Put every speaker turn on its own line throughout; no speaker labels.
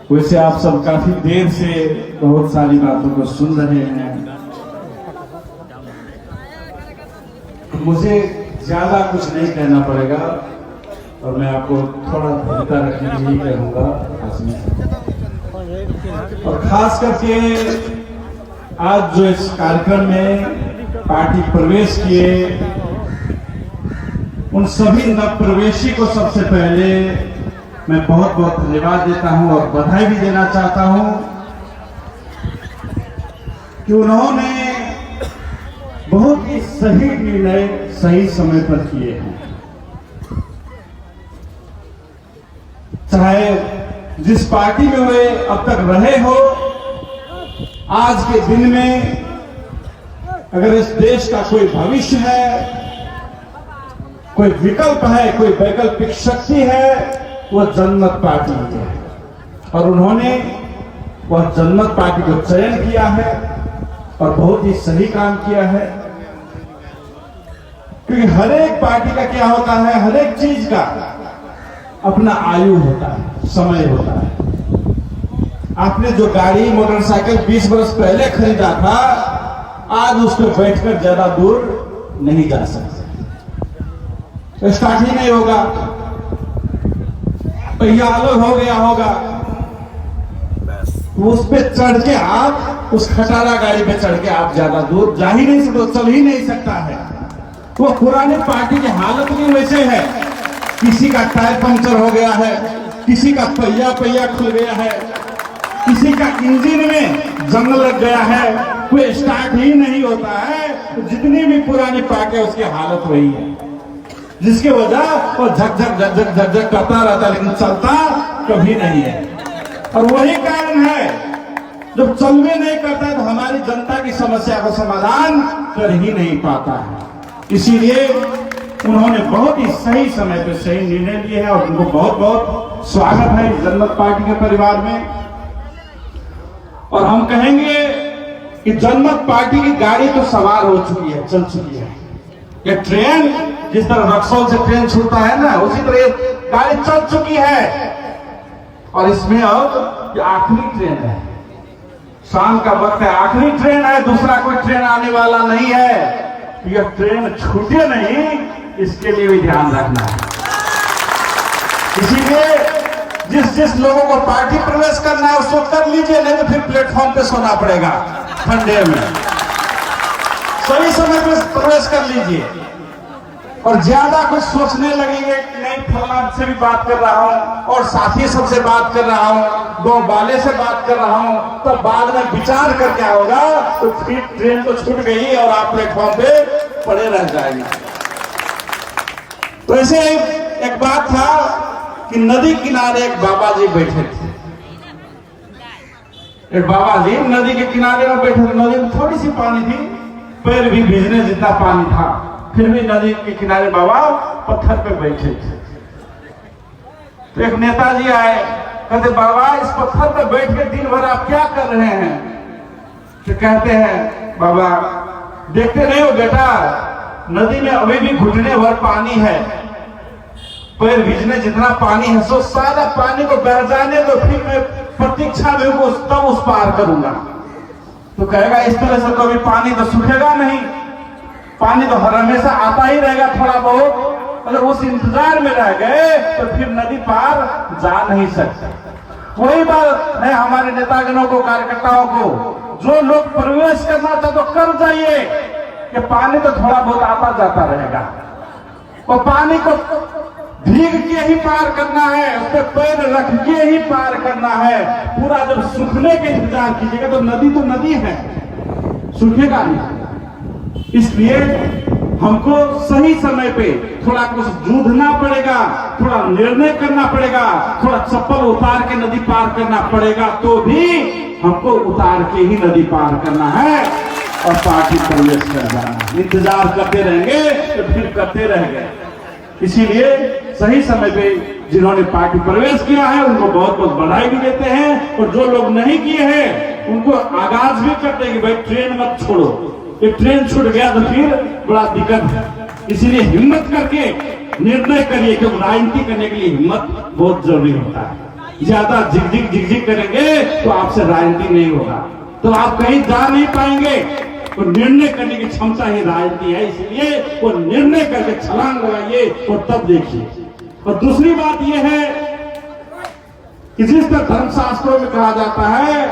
वैसे आप सब काफी देर से बहुत सारी बातों को सुन रहे हैं। मुझे ज्यादा कुछ नहीं कहना पड़ेगा और मैं आपको थोड़ा धैर्य रखने के लिए कहूंगा। और खास करके आज जो इस कार्यक्रम में पार्टी प्रवेश किए उन सभी नवप्रवेशी को सबसे पहले मैं बहुत बहुत धन्यवाद देता हूं और बधाई भी देना चाहता हूं कि उन्होंने बहुत ही सही निर्णय सही समय पर किए हैं। चाहे जिस पार्टी में वे अब तक रहे हो, आज के दिन में अगर इस देश का कोई भविष्य है, कोई विकल्प है, कोई वैकल्पिक शक्ति है, वह जनमत पार्टी है। और उन्होंने वह जनमत पार्टी को चयन किया है और बहुत ही सही काम किया है। क्योंकि हर एक पार्टी का क्या होता है, हर एक चीज का अपना आयु होता है, समय होता है। आपने जो गाड़ी मोटरसाइकिल 20 वर्ष पहले खरीदा था, आज उस पर बैठकर ज्यादा दूर नहीं जा सकते, स्टार्ट ही नहीं होगा, पहिया अलग हो गया होगा। उस पे चढ़ के आप, उस खटारा गाड़ी पे चढ़ के आप ज्यादा दूर जा ही नहीं सकते, चल ही नहीं सकता है। वो पुरानी पार्टी की हालत भी वैसे है, किसी का टायर पंक्चर हो गया है, किसी का पहिया खुल गया है, किसी का इंजन में जंग लग गया है, कोई स्टार्ट ही नहीं होता है। तो जितनी भी पुरानी पार्टी है उसकी हालत वही है, जिसकी वजह वो झक झक करता रहता है, लेकिन चलता कभी नहीं है। और वही कारण है, जब चलवे नहीं करता है तो हमारी जनता की समस्या का समाधान कर ही नहीं पाता है। इसीलिए उन्होंने बहुत ही सही समय पर सही निर्णय लिए हैं और उनको बहुत बहुत स्वागत है इस जनमत पार्टी के परिवार में। और हम कहेंगे कि जनमत पार्टी की गाड़ी तो सवार हो चुकी है, चल चुकी है। ये ट्रेन, जिस तरह रक्सौल से ट्रेन छूटता है ना, उसी तरह गाड़ी चल चुकी है। और इसमें अब ये आखिरी ट्रेन है, शाम का वक्त है, आखिरी ट्रेन है, दूसरा कोई ट्रेन आने वाला नहीं है। यह ट्रेन छूटे नहीं, इसके लिए भी ध्यान रखना है। इसीलिए जिस लोगों को पार्टी प्रवेश करना है उसको कर लीजिए, नहीं तो फिर प्लेटफॉर्म पे सोना पड़ेगा ठंडे में। सही समय पे प्रवेश कर लीजिए और ज्यादा कुछ सोचने लगेंगे कि नहीं फलाना से भी बात कर रहा हूं और साथी सबसे बात कर रहा हूं, दो बाले से बात कर रहा हूं, तो बाद में विचार कर क्या होगा, तो फिर ट्रेन तो छूट गई और आप प्लेटफॉर्म पे पड़े रह जाएंगे। तो ऐसे एक बात था कि नदी किनारे एक बाबा जी बैठे थे। एक बाबा जी नदी के किनारे में बैठे थे, नदी में थोड़ी सी पानी थी, पैर भी भीजने जितना पानी था, फिर भी नदी के किनारे बाबा पत्थर पे बैठे थे। तो एक नेताजी आए, कहते बाबा इस पत्थर पे बैठ के दिन भर आप क्या कर रहे हैं? तो कहते हैं बाबा देखते नहीं हो बेटा, नदी में अभी भी घुटने भर पानी है, पैर भीजने जितना पानी है, सो सारा पानी को बह जाने दो, फिर मैं प्रतीक्षा में हूं, तब उस पार करूंगा। तो कहेगा इस तरह से कभी पानी तो सूखेगा नहीं, पानी तो हर हमेशा आता ही रहेगा थोड़ा बहुत। अगर उस इंतजार में रह गए तो फिर नदी पार जा नहीं सकते। वही बात है हमारे नेतागणों को, कार्यकर्ताओं को, जो लोग प्रवेश करना चाहते तो कर जाइए कि पानी तो थोड़ा बहुत आता जाता रहेगा, और पानी को भीग के ही पार करना है, उस पर पैर रख के ही पार करना है। पूरा जब सूखने के इंतजार कीजिएगा तो नदी है, सूखेगा नहीं। इसलिए हमको सही समय पे थोड़ा कुछ जूझना पड़ेगा, थोड़ा निर्णय करना पड़ेगा, थोड़ा चप्पल उतार के नदी पार करना पड़ेगा, तो भी हमको उतार के ही नदी पार करना है और पार्टी प्रवेश कर जाना। इंतजार करते रहेंगे तो फिर करते रह गए। इसीलिए सही समय पे जिन्होंने पार्टी प्रवेश किया है उनको बहुत बहुत बधाई भी देते हैं, और जो लोग नहीं किए हैं उनको आगाज भी करते हैं कि भाई ट्रेन मत छोड़ो, ये ट्रेन छूट गया तो फिर बड़ा दिक्कत है। इसीलिए हिम्मत करके निर्णय करिए, क्योंकि राजनीति करने के लिए हिम्मत बहुत जरूरी होता है। ज्यादा झिकझिक करेंगे तो आपसे राजनीति नहीं होगा, तो आप कहीं जा नहीं पाएंगे। तो निर्णय करने की क्षमता ही राजनीति है, इसलिए वो निर्णय करके छलांग लगाइए और तब देखिए। और दूसरी बात यह है कि जिस तरह धर्मशास्त्रों में कहा जाता है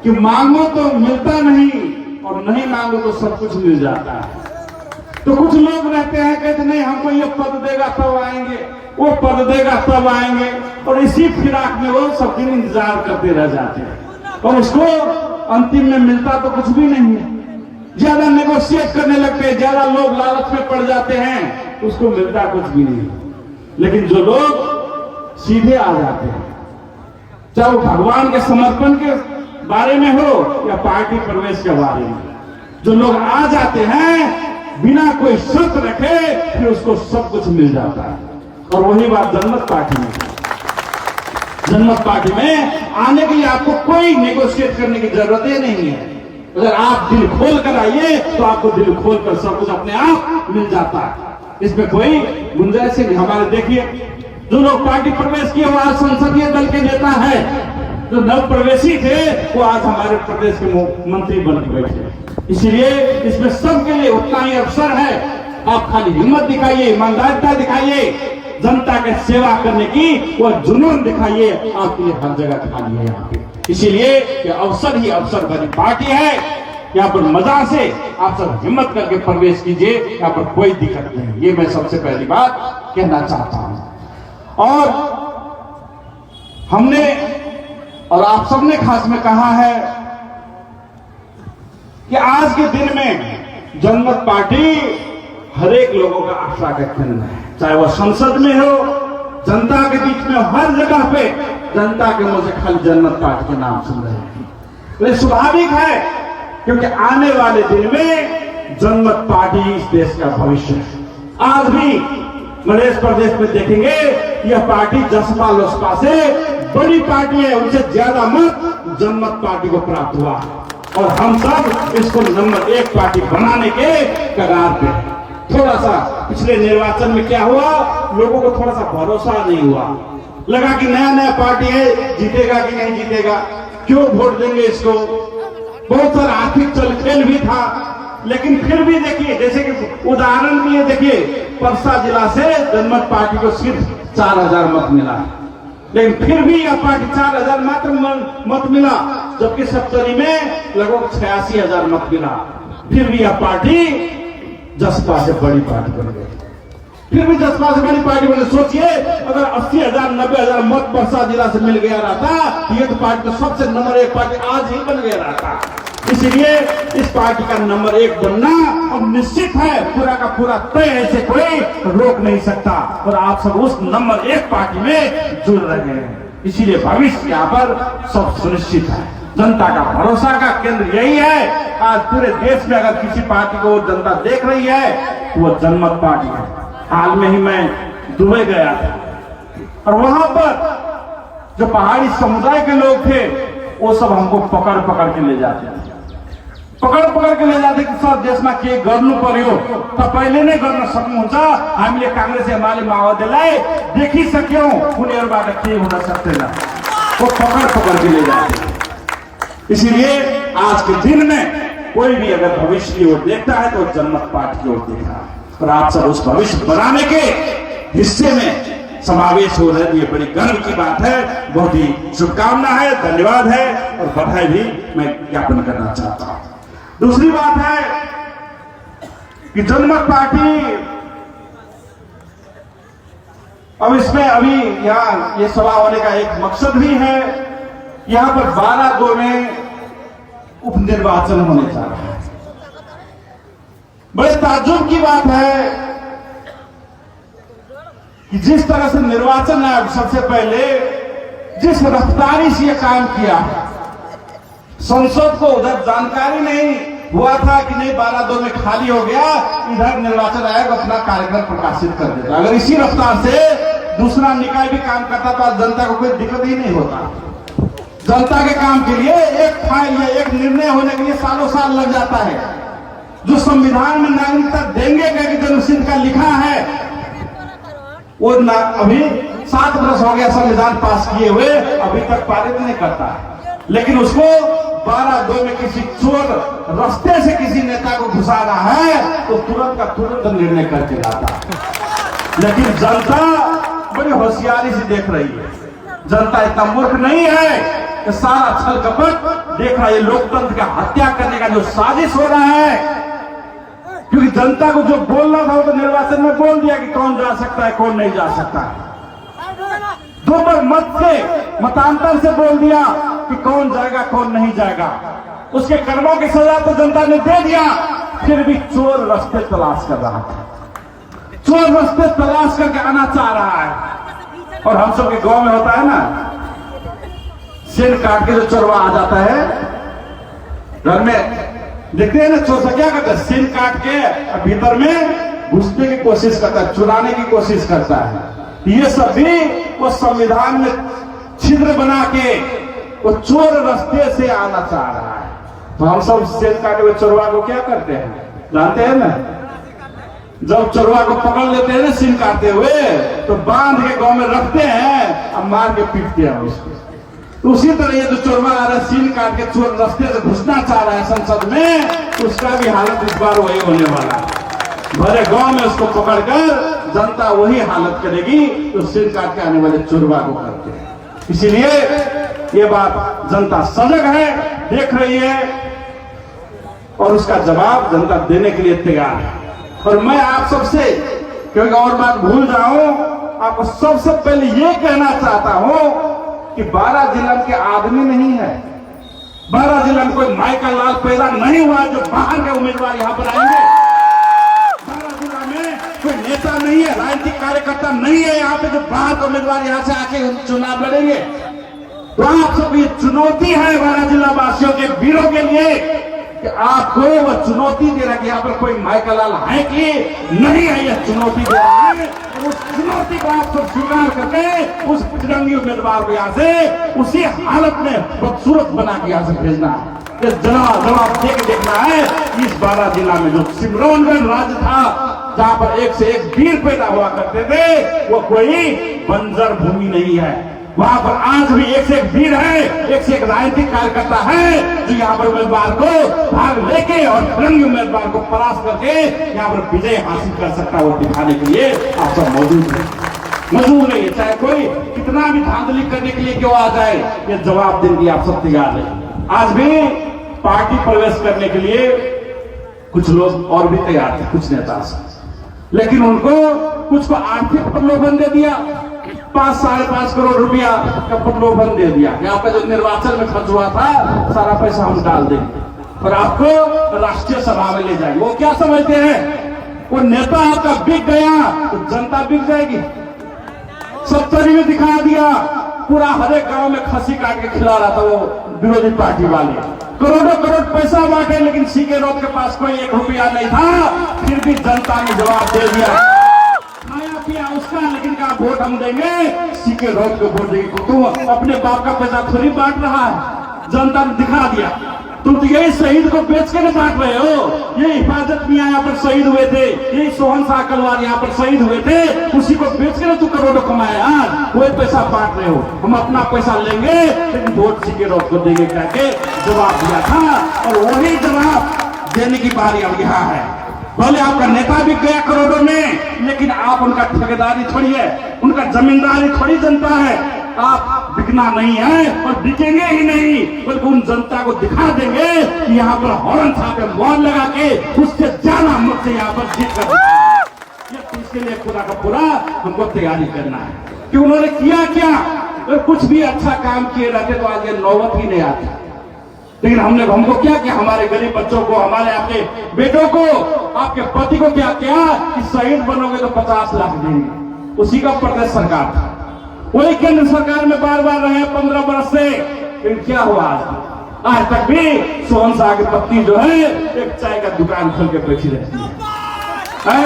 कि मांगो तो मिलता नहीं और नहीं मांगो तो सब कुछ मिल जाता है। तो कुछ लोग रहते हैं कहते नहीं हमको ये पद देगा तब आएंगे, वो पद देगा तब आएंगे, और इसी फिराक में वो सब दिन इंतजार करते रह जाते हैं और उसको अंतिम में मिलता तो कुछ भी नहीं है। ज्यादा नेगोशिएट करने लगते हैं, ज्यादा लोग लालच में पड़ जाते हैं, उसको मिलता कुछ भी नहीं। लेकिन जो लोग सीधे आ जाते हैं, चाहे वो भगवान के समर्पण के बारे में हो या पार्टी प्रवेश के बारे में, जो लोग आ जाते हैं बिना कोई शर्त रखे फिर उसको सब कुछ मिल जाता है। और वही बात जनमत पार्टी में, जनमत पार्टी में आने के लिए आपको कोई नेगोशिएट करने की जरूरत ही नहीं है। अगर आप दिल खोल कर आइए तो आपको दिल खोल कर सब कुछ अपने आप मिल जाता है, इसमें कोई गुंजाइश नहीं। हमारे देखिए जो लोग पार्टी प्रवेश किए वो आज संसदीय दल के नेता है, जो नव प्रवेशी थे वो आज हमारे प्रदेश के मंत्री बन के बैठे। इसलिए इसमें सबके लिए उतना ही अवसर है। आप खाली हिम्मत दिखाइए, ईमानदारिता दिखाइए, जनता के सेवा करने की वो जुनून दिखाइए, आपके लिए हर जगह खाली है यहाँ पे। इसीलिए ये अवसर ही अवसर भरी पार्टी है। यहाँ पर मजा से आप सब हिम्मत करके प्रवेश कीजिए, यहाँ पर कोई दिक्कत नहीं। ये मैं सबसे पहली बात कहना चाहता हूं। और हमने और आप सबने खास में कहा है कि आज के दिन में जनमत पार्टी हर एक लोगों का आशा का केंद्र है, चाहे वह संसद में हो, जनता के बीच में, हर जगह पे जनता के मुंह से खाली जनमत पार्टी के नाम सुन रहे हैं। तो ये स्वाभाविक है क्योंकि आने वाले दिन में जनमत पार्टी इस देश का भविष्य है। आज भी मध्य प्रदेश में देखेंगे यह पार्टी जसपा लोसपा से बड़ी पार्टी है, उनसे ज्यादा मत जनमत पार्टी को प्राप्त हुआ और हम सब इसको नंबर 1 पार्टी बनाने के कगार पे। थोड़ा सा पिछले निर्वाचन में क्या हुआ, लोगों को थोड़ा सा भरोसा नहीं हुआ, लगा कि नया नया पार्टी है, जीतेगा कि नहीं जीतेगा, क्यों वोट देंगे इसको। बहुत सारा आर्थिक चलखेल भी था, लेकिन फिर भी देखिए, जैसे कि उदाहरण के लिए देखिए, परसा जिला से जनमत पार्टी को सिर्फ 4000 मत मिला, लेकिन फिर भी यह पार्टी 4000 मात्र मत मिला, जबकि सप्तरी में लगभग 86,000 मत मिला। फिर भी यह पार्टी जसपा से बड़ी पार्टी बन गई। फिर भी जसपा से बड़ी पार्टी बने। सोचिए अगर 80,000 90,000 मत परसा जिला से मिल गया रहता, ये तो पार्टी तो सबसे नंबर 1 पार्टी आज ही बन गया रहता। इसलिए इस पार्टी का नंबर 1 बनना अब निश्चित है, पूरा का पूरा तय है, इसे कोई रोक नहीं सकता। और आप सब उस नंबर 1 पार्टी में जुड़ रहे हैं, इसीलिए भविष्य यहाँ पर सब सुनिश्चित है। जनता का भरोसा का केंद्र यही है। आज पूरे देश में अगर किसी पार्टी को जनता देख रही है तो वो जनमत पार्टी है। हाल में ही मैं दुबई गया था और वहां पर जो पहाड़ी समुदाय के लोग थे वो सब हमको पकड़ पकड़ के ले जाते थे, पकड़ के ले जाते कि सर देशमा के गर्नु पर्यो, तपाईले नै गर्न सक्नुहुन्छ, हामीले कांग्रेस एमाले माओवादीलाई देखिसक्यौं, उनीहरुबाट के हुन सक्दैन, वो पकड़ के ले जाते। इसीलिए आज के दिन में कोई भी अगर भविष्य की ओर देखता है तो जनमत पार्टी की ओर देख रहा है, और आप सब उस भविष्य बनाने के हिस्से में समावेश हो रहे हैं। ये बड़ी गर्व की बात है, बहुत ही शुभकामना है, धन्यवाद है और बधाई भी मैं ज्ञापन करना चाहता हूं। दूसरी बात है कि जनमत पार्टी अब इसमें अभी यहाँ ये सभा होने का एक मकसद भी है, यहाँ पर 12/2 में उपनिर्वाचन होने जा रहा है। बड़े ताज्जुब की बात है कि जिस तरह से निर्वाचन आयोग सबसे पहले जिस रफ्तारी से यह काम किया है, संसद को उधर जानकारी नहीं हुआ था कि नहीं 12/2 में खाली हो गया, इधर निर्वाचन आयोग अपना कार्यक्रम प्रकाशित कर देता। अगर इसी रफ्तार से दूसरा निकाय भी काम करता तो जनता को कोई दिक्कत ही नहीं होता। जनता के काम के लिए एक फाइल या एक निर्णय होने के लिए सालों साल लग जाता है। जो संविधान में नागरिकता देंगे करके जन्मसिद्ध का लिखा है वो अभी 7 वर्ष हो गया संविधान पास किए हुए, अभी तक पारित नहीं करता है। लेकिन उसको 12-2 में किसी चोर रास्ते से किसी नेता को घुसाना है तो तुरंत का तुरंत निर्णय करके लाता है। लेकिन जनता बड़ी होशियारी से देख रही है। जनता इतना मूर्ख नहीं है कि सारा छल कपट देख रहा है। लोकतंत्र का हत्या करने का जो साजिश हो रहा है, क्योंकि जनता को जो बोलना था वो तो निर्वाचन में बोल दिया कि कौन जा सकता है कौन नहीं जा सकता है। 2 बार मतांतर से बोल दिया कि कौन जाएगा कौन नहीं जाएगा। उसके कर्मों की सजा तो जनता ने दे दिया, फिर भी चोर रास्ते तलाश कर रहा था। चोर रास्ते तलाश करके आना चाह रहा है। और हम सब के गांव में होता है ना, सिर काट के जो चोरवा आ जाता है घर में, देखते हैं ना चोर से क्या करता है, सिर काट के भीतर में घुसने की कोशिश करता है, चुराने की कोशिश करता है। ये सब भी वो संविधान में छिद्र बना के वो चोर रास्ते से आना चाह रहा है। तो हम सब सिर काटे हुए चोरवा को क्या करते हैं जानते हैं ना, जब चोरवा को पकड़ लेते हैं ना सिर काटते हुए, तो बांध के गांव में रखते हैं और मार के पीटते हैं उसको। तो उसी तरह ये जो चोरवा आ रहा है सीन काट के चोर रास्ते से घुसना चाह रहा है संसद में, उसका भी हालत इस बार वही होने वाला है। भले गांव में उसको पकड़कर जनता वही हालत करेगी तो सिर काट के आने वाले चोरवा को करते हैं। इसीलिए ये बात जनता सजग है, देख रही है और उसका जवाब जनता देने के लिए तैयार है। और मैं आप सबसे क्योंकि और बात भूल जाऊं, आपको सबसे पहले ये कहना चाहता हूं कि 12 जिला के आदमी नहीं है, 12 जिला में कोई माई का लाल पैदा नहीं हुआ जो बाहर के उम्मीदवार यहां पर आएंगे। 12 जिला में कोई नेता नहीं है, राजनीतिक कार्यकर्ता नहीं है यहाँ पे जो बाहर के उम्मीदवार यहाँ से आके चुनाव लड़ेंगे। तो आप सब ये चुनौती है 12 जिला वासियों के वीरों के लिए कि आपको वो चुनौती दे रहा है कि यहाँ पर कोई माइका लाल है कि नहीं है, यह चुनौती दे रहा है। उस चुनौती को आप सब स्वीकार करके उस तिरंगी उम्मीदवार को यहाँ से उसी हालत में बदसूरत बना के यहाँ से भेजना है। ये जवाब दे के देखना है। इस 12 जिला में जो सिमरौनगढ़ राज्य था जहाँ पर 1 से 1 वीर पैदा हुआ करते थे, वो कोई बंजर भूमि नहीं है। वहां पर आज भी 1 से 1 वीर है, 1 से 1 राजनीतिक कार्यकर्ता है जो यहाँ पर उम्मीदवार को भाग लेके और तिरंगी उम्मीदवार को परास्त करके यहाँ पर विजय हासिल कर सकता है, वो दिखाने के लिए आप सब मौजूद नहीं है। चाहे कोई कितना भी धांधली करने के लिए क्यों आ जाए, ये जवाब देने के लिए आप सब तैयार है। आज भी पार्टी प्रवेश करने के लिए कुछ लोग और भी तैयार थे, कुछ नेता, लेकिन उनको कुछ को आर्थिक प्रलोभन दे दिया, 5-5.5 करोड़ रुपया का प्रलोभन दे दिया। यहाँ पे जो निर्वाचन में खर्च हुआ था सारा पैसा हम डाल देंगे और आपको राष्ट्रीय सभा में ले जाएंगे। वो क्या समझते हैं, वो नेता आपका बिक गया तो जनता बिक जाएगी। 70 में दिखा दिया, पूरा हर एक गांव में खसी काट के खिला रहा था वो विरोधी पार्टी वाले, करोड़ों करोड़ पैसा बांटे, लेकिन सीके रोड के पास कोई 1 रुपया नहीं था, फिर भी जनता ने जवाब दे दिया, खाया पिया उसका, लेकिन कहा वोट हम देंगे, सीके रोड को वोट देंगे। तुम अपने बाप का पैसा थोड़ी बांट रहा है, जनता ने दिखा दिया। तुम तो यही शहीद को बेच के बांट रहे हो। ये हिफाजत मियां यहाँ पर शहीद हुए थे, यही सोहन शाह कलवार यहाँ पर शहीद हुए थे, उसी को बेच के तू करोड़ों कमाए, आज वही पैसा बांट रहे हो। हम अपना पैसा लेंगे लेकिन वोट सीके रोड को देंगे करके जवाब दिया था, और वही जवाब देने की बारी अब यहाँ है। भले आपका नेता बिक गया करोड़ों में, लेकिन आप उनका ठेकेदारी थोड़ी है, उनका जमींदारी थोड़ी जनता है। आप बिकना नहीं है और बिकेंगे ही नहीं, बल्कि उन जनता को दिखा देंगे कि यहाँ पर हॉर्न छापे मोहर लगा के उससे ज्यादा मुझसे यहाँ पर जीत कर ये इसके लिए पूरा का पूरा हमको तैयारी करना है कि उन्होंने किया क्या। और कुछ भी अच्छा काम किए रहते तो आज ये नौबत ही नहीं आती, लेकिन हमको क्या किया, हमारे गरीब बच्चों को, हमारे आपके बेटों को, आपके पति को क्या किया कि शहीद बनोगे तो 50 लाख देंगे। उसी का प्रदेश सरकार था, वही केंद्र सरकार में बार बार रहे 15 वर्ष से, लेकिन क्या हुआ आज तक भी सोहन शाह की पत्नी जो है एक चाय का दुकान खोल के बैठी रहती है।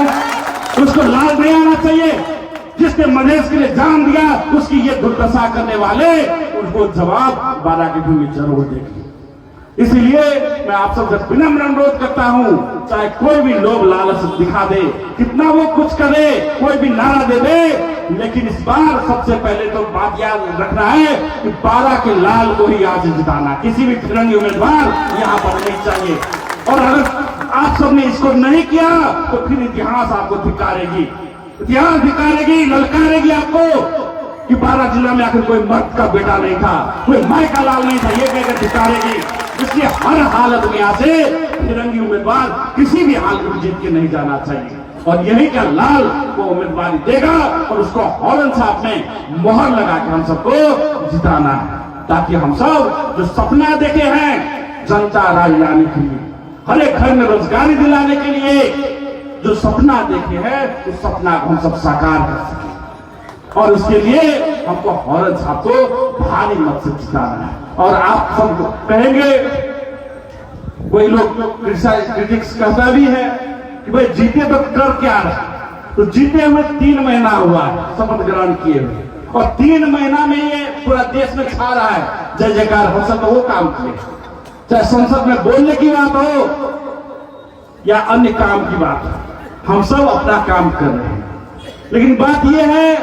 उसको लाज नहीं आना चाहिए, जिसने मधेश के लिए जान दिया उसकी ये दुर्दशा करने वाले, उनको जवाब 12 की भूमि जरूर देगी। इसलिए मैं आप सबसे विनम्र अनुरोध करता हूं, चाहे कोई भी लोभ लालच दिखा दे, कितना वो कुछ करे, कोई भी नारा दे दे, लेकिन इस बार सबसे पहले तो बात याद रखना है कि 12 के लाल को ही आज जिताना, किसी भी फिरंगी उम्मीदवार यहाँ पर नहीं चाहिए। और अगर आप सबने इसको नहीं किया तो फिर इतिहास आपको धिक्कारेगी, इतिहास धिक्कारेगी, ललकारेगी आपको कि 12 जिला में आखिर कोई मर्द का बेटा नहीं था, कोई माई का लाल नहीं था, ये कहकर धिक्कारेगी। इसलिए हर हालत में यहाँ से फिरंगी उम्मीदवार किसी भी हाल में जीत के नहीं जाना चाहिए, और यही का लाल वो उम्मीदवारी देगा और उसको हॉर्न साहब में मोहर लगा के हम सबको जिताना है, ताकि हम सब जो सपना देखे हैं जनता राज लाने के लिए, हर एक घर में रोजगारी दिलाने के लिए जो सपना देखे हैं उस सपना को हम सब साकार कर सके, और उसके लिए हमको हॉर्न साहब को भारी मत से जिताना है। और आप सब कहेंगे, कोई लोग क्रिटिक्स कहता भी है कि भाई जीते तो कर क्या रहा, तो जीते हुए 3 महीना हुआ है शपथ ग्रहण किए हुए, और 3 महीना में ये पूरा देश में छा रहा है जय जयकार। हम सब तो वो काम किए, चाहे संसद में बोलने की बात हो या अन्य काम की बात हो, हम सब अपना काम कर रहे हैं। लेकिन बात यह है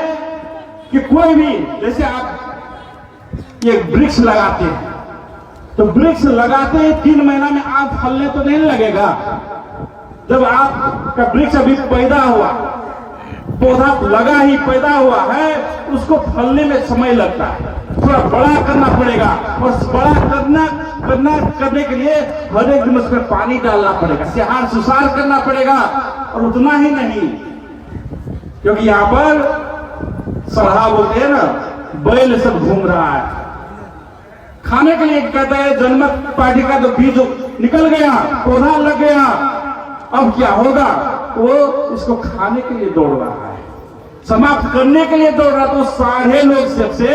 कि कोई भी, जैसे आप ये वृक्ष लगाते हैं, तो वृक्ष लगाते ही 3 महीना में आप फलने तो नहीं लगेगा। जब आपका वृक्ष अभी पैदा हुआ, पौधा लगा ही पैदा हुआ है, उसको फलने में समय लगता है, थोड़ा बड़ा करना पड़ेगा, और बड़ा करने के लिए हर एक दिन उसमें पानी डालना पड़ेगा, सिहार सुसार करना पड़ेगा। और उतना ही नहीं, क्योंकि यहाँ पर सराहा बोलते हैं ना, बैल सब घूम रहा है, खाने के लिए कहता है जनमत पार्टी का तो बीज निकल गया, पौधा लग गया, अब क्या होगा, वो इसको खाने के लिए दौड़ रहा है, समाप्त करने के लिए दौड़ रहा। तो सारे लोग सबसे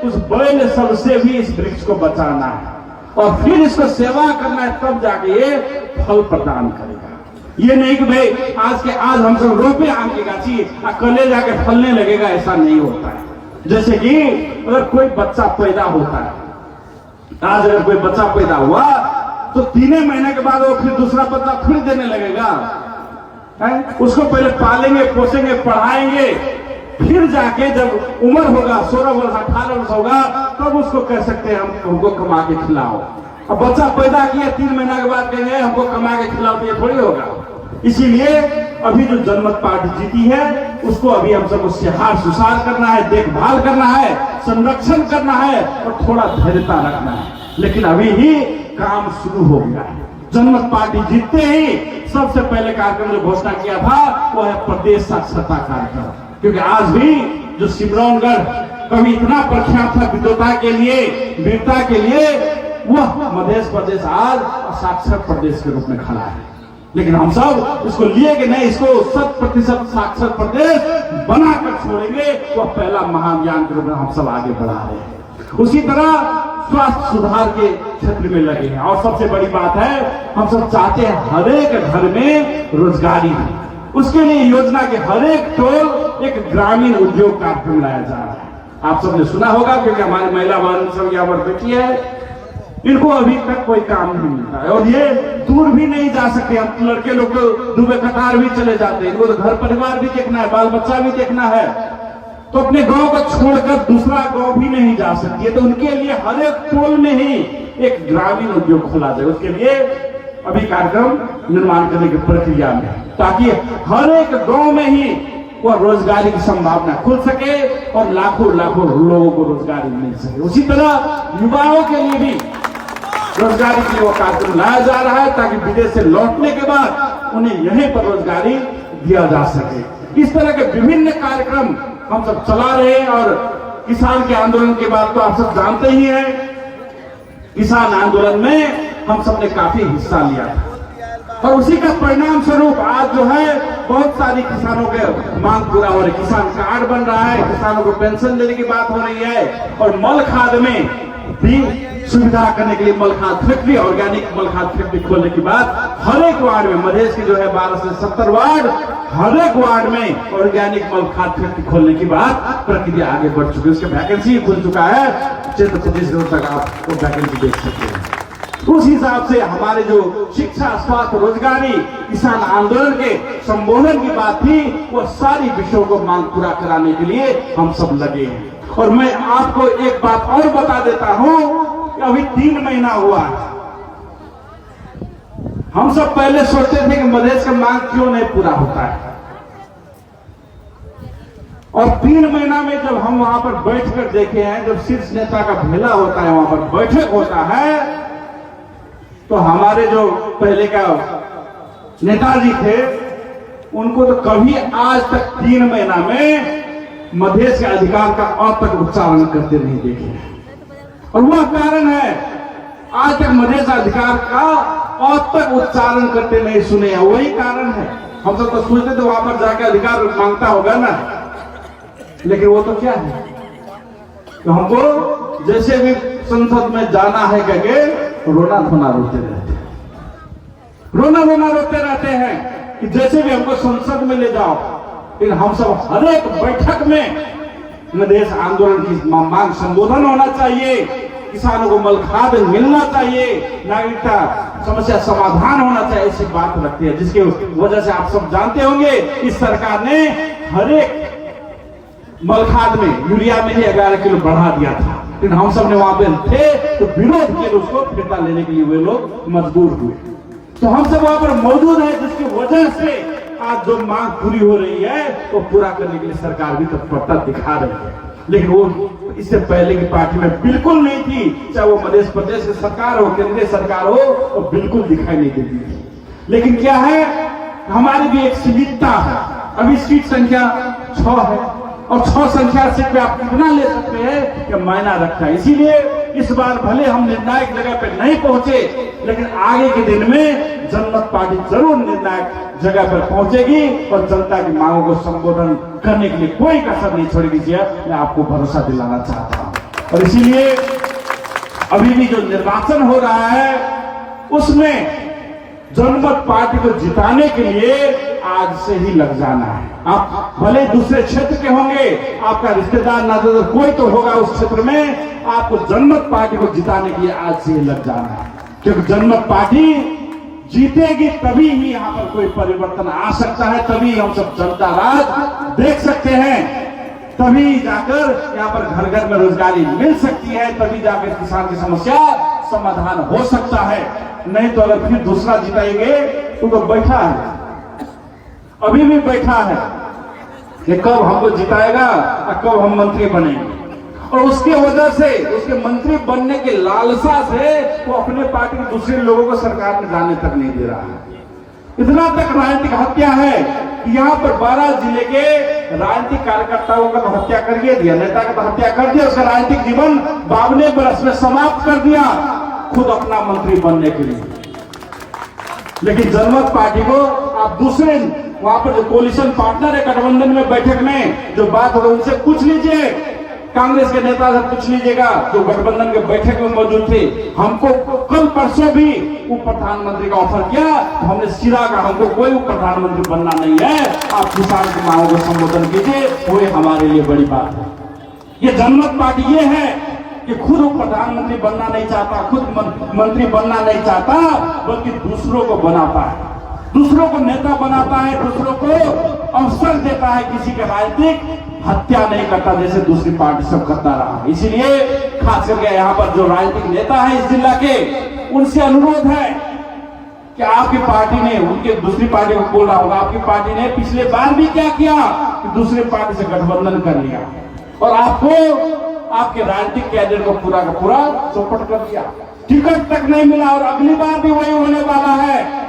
उस बैल सबसे भी इस वृक्ष को बचाना है, और फिर इसको सेवा करना है, तब जाके ये फल प्रदान करेगा। ये नहीं कि भाई आज हम सब रोपे आम की गाछी, कल जाके फलने लगेगा, ऐसा नहीं होता है। जैसे कि अगर कोई बच्चा पैदा होता है, आज अगर कोई बच्चा पैदा हुआ तो 3 महीने के बाद वो फिर दूसरा बच्चा फिर देने लगेगा, है? उसको पहले पालेंगे, पोसेंगे, पढ़ाएंगे, फिर जाके जब उम्र होगा 16 वर्ष 18 वर्ष होगा, तब उसको कह सकते हैं हमको कमा के खिलाओ। अब बच्चा पैदा किया 3 महीना के बाद कहेंगे हमको कमा के खिलाओ, तो ये थोड़ी होगा। इसीलिए अभी जो जनमत पार्टी जीती है उसको अभी हम सबको सिहार सुसार करना है, देखभाल करना है, संरक्षण करना है, और थोड़ा धैर्यता रखना है। लेकिन अभी ही काम शुरू हो गया है। जनमत पार्टी जीतते ही सबसे पहले कार्यक्रम जो घोषणा किया था वो है प्रदेश साक्षरता कार्यक्रम, क्योंकि आज भी जो सिमरौनगढ़ कभी इतना प्रख्यात था विद्वता के लिए, वीरता के लिए, वह मध्य प्रदेश आज साक्षर प्रदेश के रूप में खड़ा है। लेकिन हम सब इसको लिए कि नहीं, इसको 100% साक्षर प्रदेश बनाकर छोड़ेंगे, वह पहला महाअभियान के रूप में हम सब आगे बढ़ा रहे हैं। उसी तरह स्वास्थ्य सुधार के क्षेत्र में लगे हैं, और सबसे बड़ी बात है हम सब चाहते हैं हर एक घर में रोजगारी है। उसके लिए योजना के हर एक टोल एक ग्रामीण उद्योग कार्यक्रम लाया जा रहा है। आप सबने सुना होगा, क्योंकि हमारी महिला बहन सब यहाँ पर बैठी है, इनको अभी तक कोई काम नहीं मिलता है, और ये दूर भी नहीं जा सकते। हम लड़के लोग तो दुबई कतार भी चले जाते हैं, इनको तो घर परिवार भी देखना है, बाल बच्चा भी देखना है, तो अपने गांव को छोड़कर दूसरा गांव भी नहीं जा सकती है। तो उनके लिए हर एक टोल में ही एक ग्रामीण उद्योग खोला जाए, उसके लिए अभी कार्यक्रम निर्माण करने की प्रक्रिया में, ताकि हर एक गांव में ही वह रोजगारी की संभावना खुल सके और लाखों लाखों लोगों को रोजगारी मिल सके। उसी तरह युवाओं के लिए भी रोजगारी के लिए वो कार्यक्रम लाया जा रहा है, ताकि विदेश से लौटने के बाद उन्हें यहीं पर रोजगारी दिया जा सके। इस तरह के विभिन्न कार्यक्रम हम सब चला रहे हैं, और किसान के आंदोलन के बाद तो आप सब जानते ही हैं, किसान आंदोलन में हम सब ने काफी हिस्सा लिया था, और उसी का परिणाम स्वरूप आज जो है बहुत सारी किसानों के मांग पूरा हो रही है। किसान कार्ड बन रहा है, किसानों को पेंशन देने की बात हो रही है, और मल खाद में भी सुविधा करने के लिए मल खाद फैक्ट्री, ऑर्गेनिक मल खाद फैक्ट्री खोलने की बात हर एक वार्ड में, मधेश के जो है 12 से 70 वार्ड, हर एक वार्ड में ऑर्गेनिक मल खाद फैक्ट्री खोलने की बात प्रक्रिया आगे बढ़ चुकी है। उसके वैकेंसी खुल चुका है, 25 दिनों तक आप वो वैकेंसी देख सकते हैं। उस हिसाब से हमारे जो शिक्षा, स्वास्थ्य, रोजगारी, किसान आंदोलन के संबोधन की बात थी, वो सारी विषयों को मांग पूरा कराने के लिए हम सब लगे हैं। और मैं आपको एक बात और बता देता हूं कि अभी 3 महीना हुआ है। हम सब पहले सोचते थे कि मधेश का मांग क्यों नहीं पूरा होता है, और 3 महीना में जब हम वहां पर बैठकर देखे हैं, जब शीर्ष नेता का भेला होता है, वहां पर बैठक होता है, तो हमारे जो पहले का नेताजी थे, उनको तो कभी आज तक 3 महीना में मधेश के अधिकार का अब तक उच्चारण करते नहीं देखे। और वह कारण है, आज तक मधेश अधिकार का अब तक उच्चारण करते नहीं सुने हैं, वही कारण है। हम सब तो सोचते थे वहां पर जाकर अधिकार मांगता होगा ना, लेकिन वो तो क्या है, तो हमको जैसे भी संसद में जाना है करके रोना धोना रोते रहते हैं, रोना धोना रोते रहते हैं कि जैसे भी हमको संसद में ले जाओ। लेकिन हम सब हर एक बैठक में मधेश आंदोलन की मांग संबोधन होना चाहिए, किसानों को मलखाद मिलना चाहिए, नागरिकता समस्या समाधान होना चाहिए, ऐसी बात रखती है। जिसकी वजह से आप सब जानते होंगे, इस सरकार ने हर एक मलखाद में, यूरिया में ही 11 किलो बढ़ा दिया था, लेकिन हम सब ने वहां पे थे तो विरोध किए, उसको फिरता लेने के लिए वे लोग मजबूर हुए। तो हम सब वहां पर मौजूद है, जिसकी वजह से आज जो मांग पूरी हो रही है वो पूरा करने के लिए सरकार भी तत्परता दिखा रही है। लेकिन वो इससे पहले की पार्टी में बिल्कुल नहीं थी, चाहे वो मध्य प्रदेश की सरकार हो, केंद्रीय सरकार हो, तो बिल्कुल दिखाई नहीं देती थी। लेकिन क्या है, हमारी भी एक सीमितता है। अभी सीट संख्या 6 है, और 6 संख्या सीट पे आप कितना ले सकते हैं, यह मायना रखता है। इसीलिए इस बार भले हम निर्णायक जगह पे नहीं पहुंचे, लेकिन आगे के दिन में जनमत पार्टी जरूर निर्णायक जगह पर पहुंचेगी और जनता की मांगों को संबोधन करने के लिए कोई कसर नहीं छोड़ेगी। मैं आपको भरोसा दिलाना चाहता हूं। और इसीलिए अभी भी जो निर्वाचन हो रहा है, उसमें जनमत पार्टी को जिताने के लिए आज से ही लग जाना है। आप भले दूसरे क्षेत्र के होंगे, आपका रिश्तेदार नातेदार कोई तो होगा उस क्षेत्र में, आपको जनमत पार्टी को जिताने के लिए आज से ही लग जाना है। क्योंकि जनमत पार्टी जीतेगी तभी ही यहाँ पर कोई परिवर्तन आ सकता है, तभी हम सब जनता राज देख सकते हैं, तभी जाकर यहाँ पर घर घर में रोजगारी मिल सकती है, तभी जाकर किसान की समस्या समाधान हो सकता है। नहीं तो अगर फिर दूसरा जिताएंगे तो बैठा है, अभी भी बैठा है कि कब हमको जिताएगा और कब हम मंत्री बनेंगे। और उसके वजह से, उसके मंत्री बनने के लालसा से वो अपने पार्टी के दूसरे लोगों को सरकार में जाने तक नहीं दे रहा है। इतना तक राजनीतिक हत्या है कि यहाँ पर 12 जिले के राजनीतिक कार्यकर्ताओं का तो हत्या कर दिया, नेता का तो हत्या कर दिया, उसका राजनीतिक जीवन 52 वर्ष में समाप्त कर दिया, खुद अपना मंत्री बनने के लिए। लेकिन जनमत पार्टी को आप दूसरे वहां पर जो कोलिशन पार्टनर है गठबंधन में बैठक में जो बात होगा उनसे पूछ लीजिए, कांग्रेस के नेता से पूछ लीजिएगा जो गठबंधन के बैठक में मौजूद थे। हमको कल परसों भी उप प्रधानमंत्री का ऑफर किया, हमने सीधा कहा हमको कोई उप प्रधानमंत्री बनना नहीं है, आप किसान की मांगों को संबोधन कीजिए, वो हमारे लिए बड़ी बात है। ये जनमत पार्टी ये है कि खुद प्रधानमंत्री बनना नहीं चाहता, खुद मंत्री बनना नहीं चाहता, बल्कि दूसरों को बनाता है, दूसरों को नेता बनाता है, दूसरों को अवसर देता है, किसी के राजनीतिक हत्या नहीं करता जैसे दूसरी पार्टी सब करता रहा। इसीलिए खास करके यहाँ पर जो राजनीतिक नेता है इस जिला के, उनसे अनुरोध है कि आपकी पार्टी ने, उनके दूसरी पार्टी को बोल रहा होगा, आपकी पार्टी ने पिछले बार भी क्या किया कि दूसरी पार्टी से गठबंधन कर लिया और आपको आपके राजनीतिक कैडर को पूरा का पूरा चौपट कर दिया, टिकट तक नहीं मिला और अगली बार भी वही होने वाला है।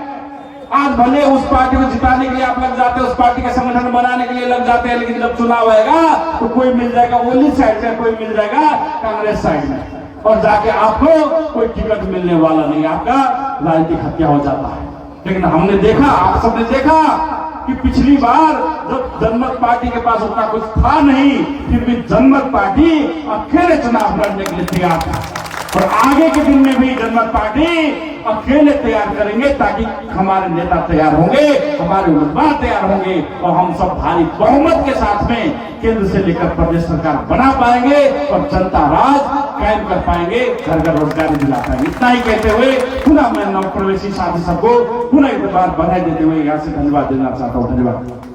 आज भले उस पार्टी को जिताने के लिए आप लग जाते हैं, उस पार्टी का संगठन बनाने के लिए लग जाते हैं, लेकिन जब चुनाव आएगा तो कोई मिल जाएगा ओली साइड में, कोई मिल जाएगा कांग्रेस साइड में, और जाके आपको कोई टिकट मिलने वाला नहीं, आपका राजनीतिक हत्या हो जाता है। लेकिन हमने देखा, आप सबने देखा कि पिछली बार जब जनमत पार्टी के पास उतना कुछ था नहीं, फिर भी जनमत पार्टी अकेले चुनाव लड़ने के लिए तैयार था, और आगे के दिन में भी जनमत पार्टी अकेले तैयार करेंगे, ताकि हमारे नेता तैयार होंगे, हमारे उम्मीदवार तैयार होंगे और हम सब भारी बहुमत के साथ में केंद्र से लेकर प्रदेश सरकार बना पाएंगे और जनता राज कायम कर पाएंगे, घर घर रोजगारी दिला पाएंगे। इतना ही कहते हुए पुनः मैं नव प्रवेशी साथी सबको पुनः एक बार बधाई देते हुए यहाँ से धन्यवाद देना चाहता हूँ। धन्यवाद।